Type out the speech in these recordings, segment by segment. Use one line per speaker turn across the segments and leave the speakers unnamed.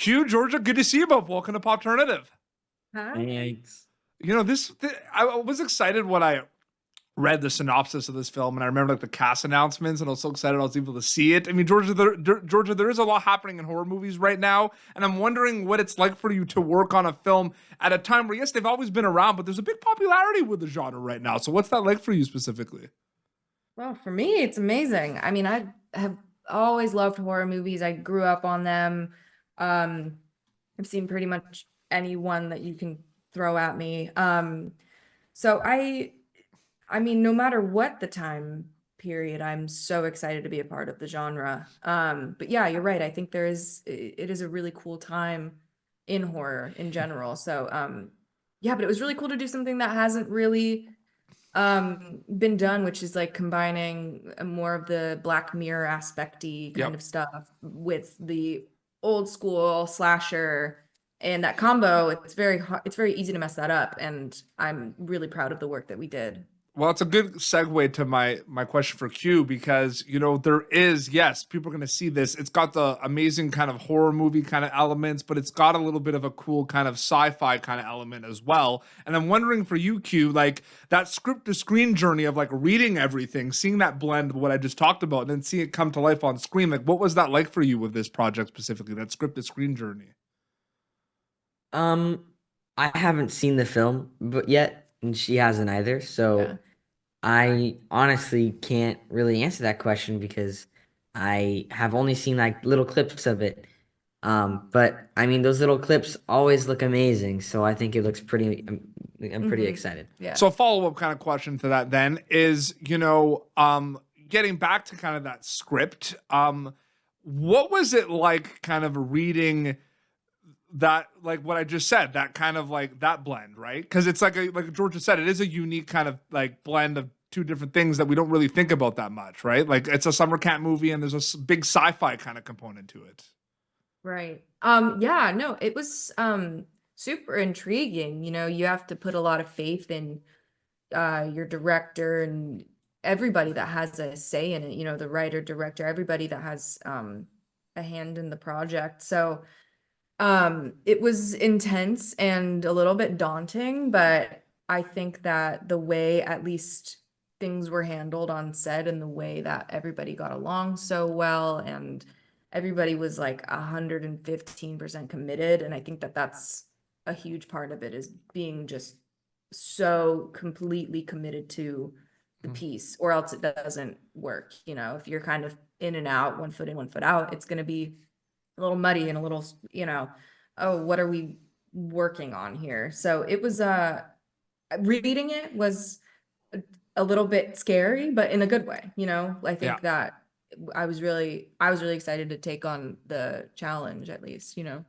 Q, Georgia, good to see you both. Welcome to Popternative.
Hi.
Thanks.
You know, I was excited when I read the synopsis of this film, and I remember like the cast announcements, and I was so excited I was able to see it. I mean, Georgia, there is a lot happening in horror movies right now, and I'm wondering what it's like for you to work on a film at a time where, yes, they've always been around, but there's a big popularity with the genre right now. So what's that like for you specifically?
Well, for me, it's amazing. I mean, I have always loved horror movies. I grew up on them. Um, I've seen pretty much any one that you can throw at me. So I mean, no matter what the time period, I'm so excited to be a part of the genre. But yeah, you're right. I think it is a really cool time in horror in general. So yeah, but it was really cool to do something that hasn't really been done, which is like combining more of the Black Mirror aspecty kind
Yep.
of stuff with the old school slasher. And that combo, it's very easy to mess that up. And I'm really proud of the work that we did.
Well, it's a good segue to my question for Q because, you know, there is, yes, people are going to see this. It's got the amazing kind of horror movie kind of elements, but it's got a little bit of a cool kind of sci-fi kind of element as well. And I'm wondering for you, Q, like that script to screen journey of like reading everything, seeing that blend of what I just talked about, and then seeing it come to life on screen. Like, what was that like for you with this project specifically, that script to screen journey?
Um, I haven't seen the film but yet, and she hasn't either.
Yeah.
So I honestly can't really answer that question because I have only seen like little clips of it. But I mean, those little clips always look amazing, so I think it looks pretty. I'm pretty excited.
Yeah.
So a follow-up kind of question to that then is, you know, getting back to kind of that script, what was it like kind of reading that, like what I just said, that kind of like that blend, right? Because it's like Georgia said, it is a unique kind of like blend of two different things that we don't really think about that much, right? Like it's a summer camp movie and there's a big sci-fi kind of component to it.
Right. Yeah, no, it was super intriguing. You know, you have to put a lot of faith in your director and everybody that has a say in it, you know, the writer, director, everybody that has a hand in the project. So it was intense and a little bit daunting, but I think that the way at least things were handled on set and the way that everybody got along so well and everybody was like 115% committed. And I think that that's a huge part of it is being just so completely committed to the
Mhm.
piece, or else it doesn't work. You know, if you're kind of in and out, one foot in, one foot out, it's going to be a little muddy and a little, you know, oh, what are we working on here? So it was reading it was a little bit scary, but in a good way, you know. I
Yeah.
think that I was really excited to take on the challenge at least, you know.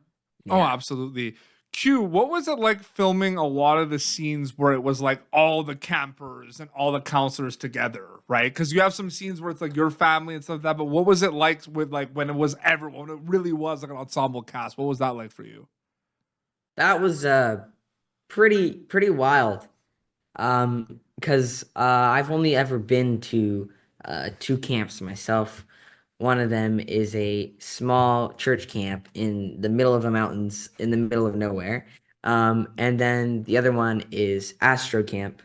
Oh,
Yeah.
absolutely. Q, what was it like filming a lot of the scenes where it was like all the campers and all the counselors together, right? Because you have some scenes where it's like your family and stuff like that, but what was it like with like when it was everyone, when it really was like an ensemble cast? What was that like for you?
That was pretty wild. Because I've only ever been to two camps myself. One of them is a small church camp in the middle of the mountains, in the middle of nowhere. And then the other one is Astro Camp,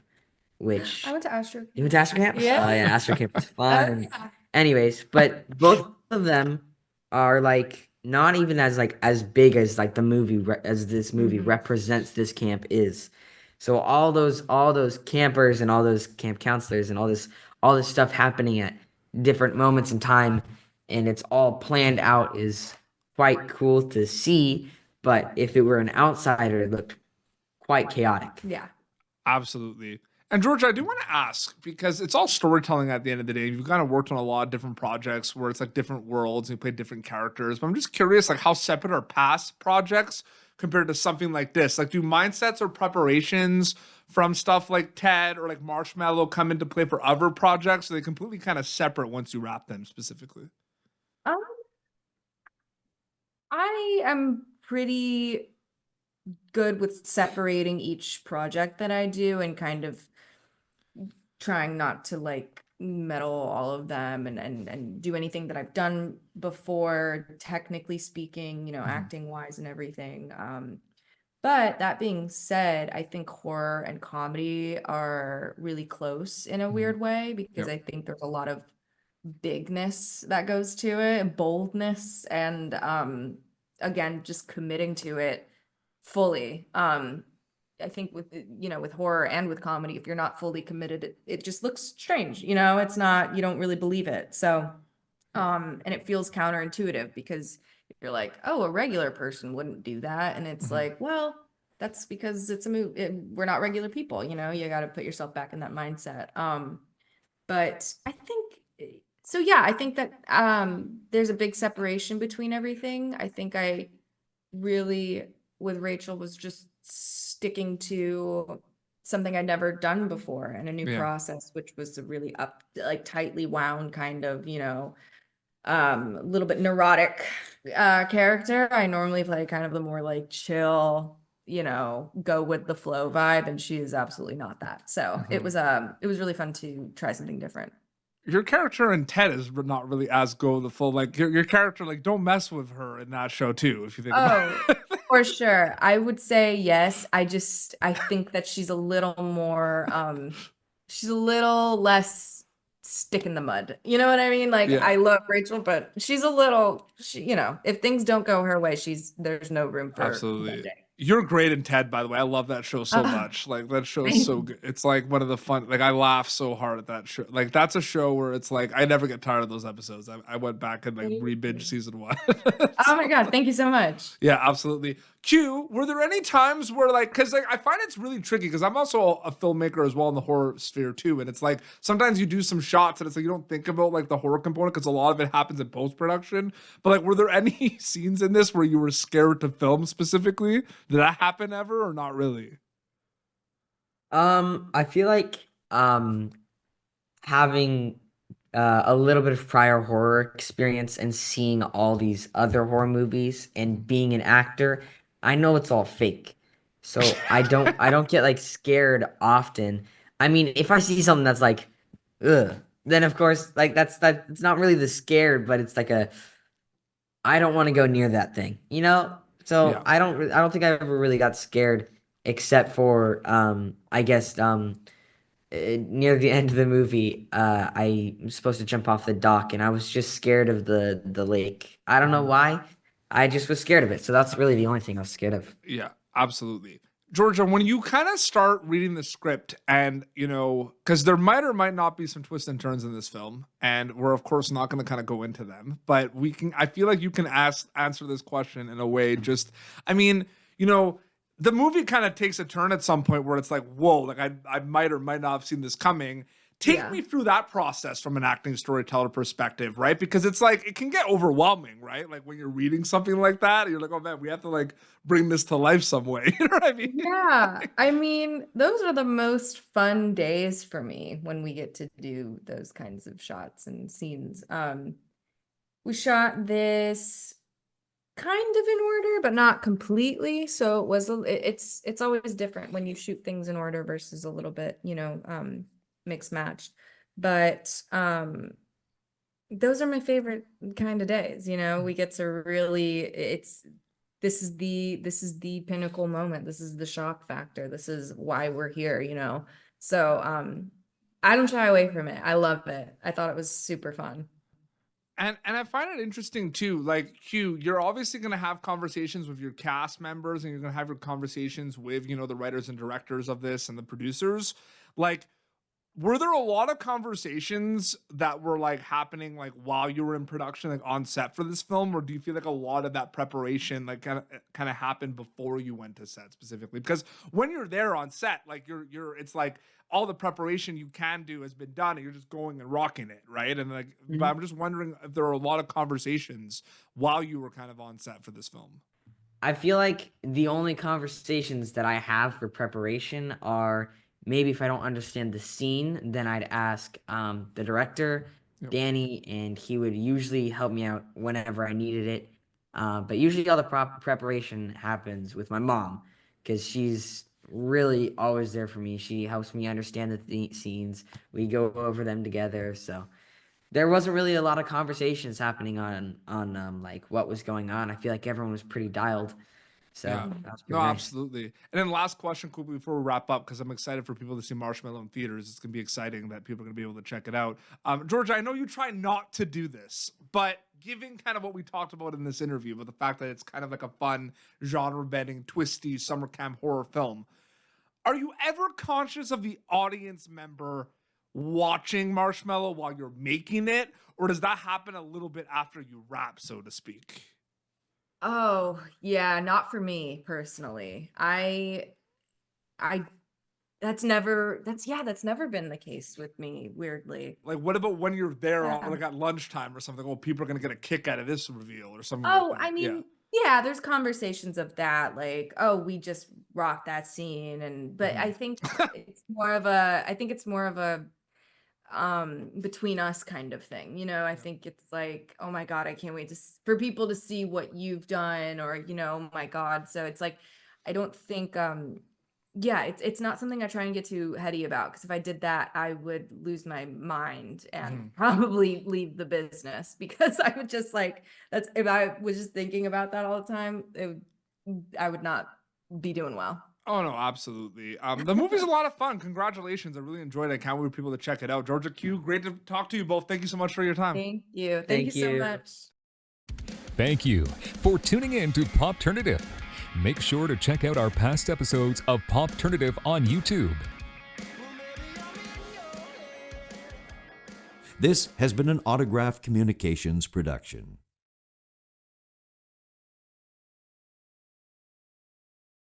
I
which
went to Astro.
you went to Astro Camp?
Yeah.
Oh yeah, Astro Camp was
Oh,
fun.
yeah.
Anyways, but both of them are like not even as like as big as like the as this movie
Mhm.
represents this camp is. So all those campers and all those camp counselors and all this stuff happening at different moments in time and it's all planned out is quite cool to see, but if it were an outsider it looked quite chaotic.
Yeah.
Absolutely. And George, I do want to ask because it's all storytelling at the end of the day. You've kind of worked on a lot of different projects where it's like different worlds and you play different characters. But I'm just curious, like how separate are past projects compared to something like this? Like, do mindsets or preparations from stuff like Ted or like Marshmallow come into play for other projects? Are they completely kind of separate once you wrap them specifically?
Um, I am pretty good with separating each project that I do and kind of trying not to like medal all of them and do anything that I've done before, technically speaking, you know, acting wise and everything. But that being said, I think horror and comedy are really close in a weird way, because
Yep.
I think there's a lot of bigness that goes to it, boldness, and again, just committing to it fully. I think with, you know, with horror and with comedy, if you're not fully committed, it just looks strange, you know, it's not, you don't really believe it. So and it feels counterintuitive, because you're like, oh, a regular person wouldn't do that. And it's like, well, that's because it's a movie. We're not regular people, you know, you got to put yourself back in that mindset. But I think so, yeah, I think that there's a big separation between everything. I think I really, with Rachel, was just sticking to something I'd never done before and a new
Yeah.
process, which was a really like tightly wound kind of, you know, a little bit neurotic character. I normally play kind of the more like chill, you know, go with the flow vibe, and she is absolutely not that. So it was really fun to try something different.
Your character in Ted is not really as go with the full. Like your character, like don't mess with her in that show too. If you think about
Oh,
it.
for sure. I would say yes. I think that she's a little more she's a little less stick in the mud. You know what I mean? Like,
Yeah,
I love Rachel, but she's a little you know, if things don't go her way, there's no room for
absolutely.
bending.
You're great in Ted, by the way. I love that show so
Oh,
much. Like that show is
thank
so
you.
good. It's like one of the fun. Like I laugh so hard at that show. Like that's a show where it's like I never get tired of those episodes. I went back and like
Thank
re-binge
you.
season 1.
Oh my God, thank you so much.
Yeah, absolutely. Q, were there any times where like, cause like I find it's really tricky because I'm also a filmmaker as well in the horror sphere too. And it's like sometimes you do some shots and it's like you don't think about like the horror component because a lot of it happens in post-production. But like, were there any scenes in this where you were scared to film specifically? Did that happen ever or not really?
I feel like having a little bit of prior horror experience and seeing all these other horror movies and being an actor, I know it's all fake. So I don't get like scared often. I mean, if I see something that's like, ugh, then of course like that it's not really the scared, but it's like a I don't want to go near that thing, you know? So
Yeah.
I don't think I ever really got scared except for I guess near the end of the movie, I'm supposed to jump off the dock, and I was just scared of the lake. I don't know why. I just was scared of it. So that's really the only thing I was scared of.
Yeah, absolutely. Georgia, when you kind of start reading the script and, you know, because there might or might not be some twists and turns in this film, and we're, of course, not going to kind of go into them, but I feel like you can answer this question in a way just, I mean, you know, the movie kind of takes a turn at some point where it's like, whoa, like I might or might not have seen this coming. Take
Yeah.
me through that process from an acting storyteller perspective, right? Because it's like it can get overwhelming, right? Like when you're reading something like that, you're like, oh man, we have to like bring this to life some way. You know what I mean?
Yeah, I mean, those are the most fun days for me when we get to do those kinds of shots and scenes. We shot this kind of in order, but not completely. So it's always different when you shoot things in order versus a little bit, you know, mixed matched. But those are my favorite kind of days, you know. We get to really this is the pinnacle moment. This is the shock factor. This is why we're here, you know. So I don't shy away from it. I love it. I thought it was super fun.
And I find it interesting too. Like Q, you're obviously going to have conversations with your cast members, and you're going to have your conversations with, you know, the writers and directors of this and the producers. Like, were there a lot of conversations that were like happening like while you were in production, like on set for this film, or do you feel like a lot of that preparation like kind of happened before you went to set specifically? Because when you're there on set, like you're it's like all the preparation you can do has been done, and you're just going and rocking it, right? And like, but
Mhm.
I'm just wondering if there are a lot of conversations while you were kind of on set for this film.
I feel like the only conversations that I have for preparation are maybe if I don't understand the scene, then I'd ask the director,
Yep.
Danny, and he would usually help me out whenever I needed it. But usually all the preparation happens with my mom because she's really always there for me. She helps me understand the scenes. We go over them together. So there wasn't really a lot of conversations happening on like what was going on. I feel like everyone was pretty dialed. So
Yeah.
that was
No,
pretty nice.
absolutely. And then last question quickly before we wrap up, because I'm excited for people to see Marshmallow in theaters. It's going to be exciting that people are going to be able to check it out. Georgia, I know you try not to do this, but given kind of what we talked about in this interview, but the fact that it's kind of like a fun, genre-bending, twisty summer camp horror film, are you ever conscious of the audience member watching Marshmallow while you're making it? Or does that happen a little bit after you wrap, so to speak?
Oh, yeah, not for me personally. That's never been the case with me, weirdly.
Like, what about when you're there,
Yeah.
like at lunchtime or something? Oh, people are gonna get a kick out of this reveal or something.
Oh,
like that.
I mean, yeah, there's conversations of that, like, oh, we just rocked that scene, but I think it's more of a between us kind of thing, you know. I think it's like, oh my God, I can't wait for people to see what you've done, or, you know, oh my God. So it's like, I don't think yeah, it's not something I try and get too heady about, because if I did that, I would lose my mind and probably leave the business, because I would just like, if I was just thinking about that all the time, I would not be doing well.
Oh no, absolutely. The movie's a lot of fun. Congratulations. I really enjoyed it. I can't wait for people to check it out. Georgia, Q, great to talk to you both. Thank you so much for your time.
Thank you. Thank you so much.
Thank you for tuning in to Popternative. Make sure to check out our past episodes of Popternative on YouTube.
This has been an Autograph Communications production.